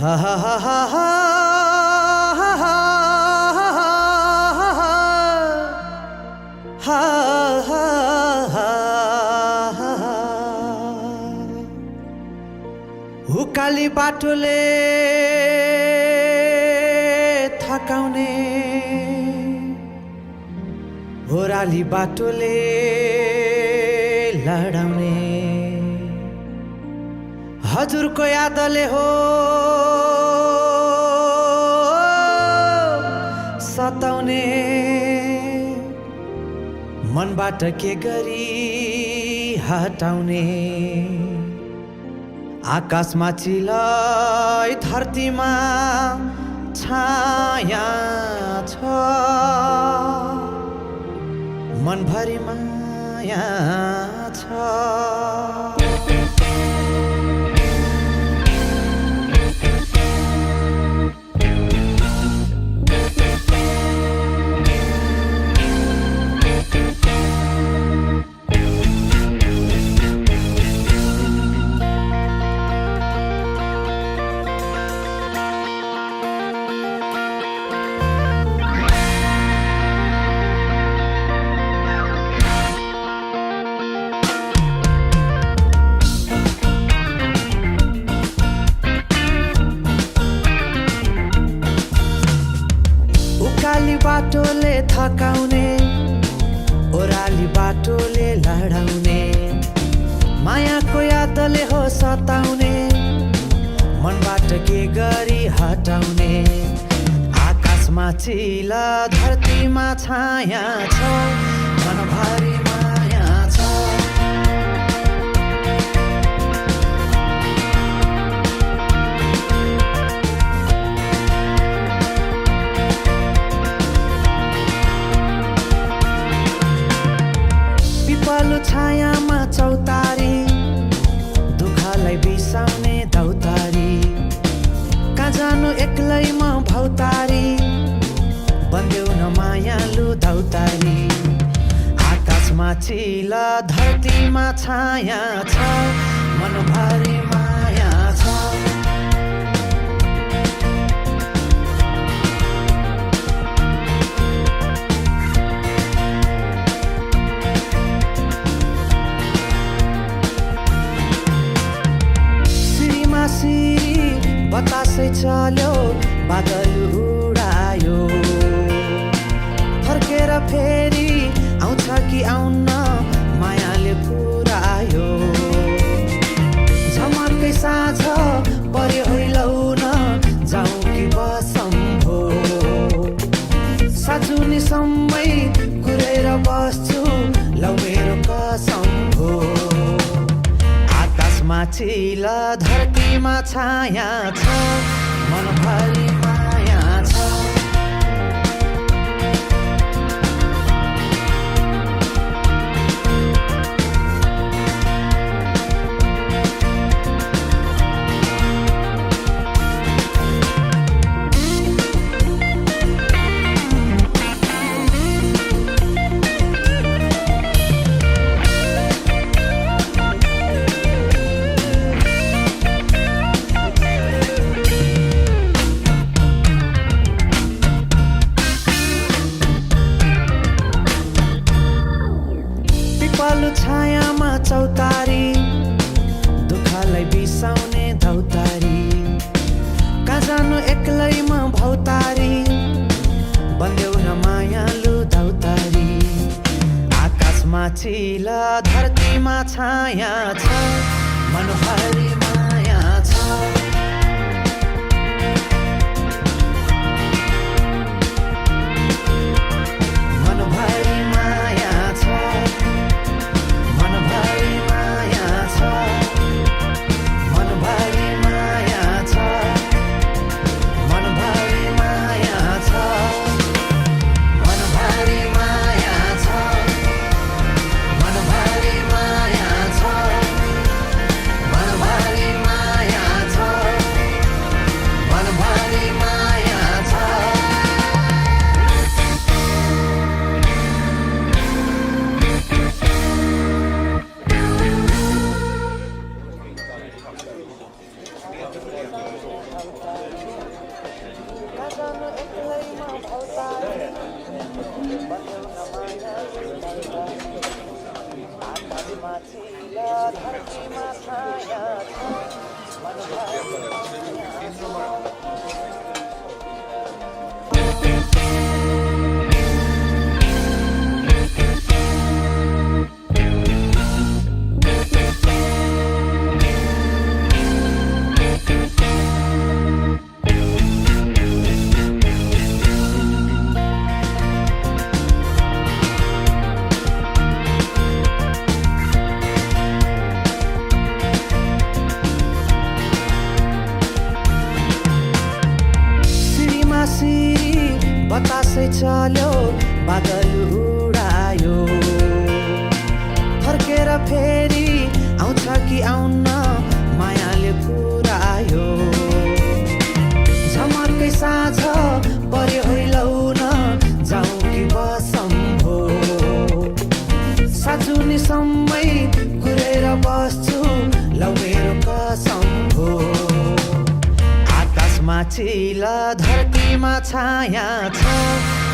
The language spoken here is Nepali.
ha ha ha ha ha ha ha उकाली बाटोले थकाउने ओराली बाटोले लडाउने हजुरको यादले हो सताउने मनबाट के गरी हटाउने आकाशमा चिलै धरतीमा छाया छ मनभरि माया छ उकाली बाटोले थकाउने ओराली बाटोले लडाउने मायाको यादले हो सताउने मनबाट के गरी हटाउने आकाशमा चिला धरतीमा छाया छ मनभरि माया छ पिपलु छायामा चौतारी दुःखलाई बिसाउने दौतारी कहाँ जानु एक्लैमा भौतारी बन्देऊ न मायालु दौतारी आकाशमा चिला धरतीमा छाया छ मनभरि माया छ सिरी बतासै चल्यो बादल उडायो फर्केर फेरि आउँछ कि आउन्न मायाले पुरायो झमर्कै साँझ पर्यो हैलौ न जाउँ कि बसौँ हो साजुनी सम्मै कुरेर बस्छु लौ मेरो कसम हो माथिला धरतीमा छाया छ मनभरि माया छ पिपलु छायामा चौतारी दुःखलाई बिसाउने दौतारी कहाँ जानु एक्लैमा भौतारी बन्देऊ न मायालु दौतारी आकाशमा चिला धरतीमा छाया छ मनभरि माया छ बतासै चल्यो बादल उडायो फर्केर फेरि आउँछ कि आउन्न मायाले पुरायो झमर्कै साँझ पर्यो हैलौन जाउँ कि बसौँ हो साँझुनीसम्मै कुरेर बस्छु लौ मेरो कसम हो आकाशमा चिल धरतीमा छाया छ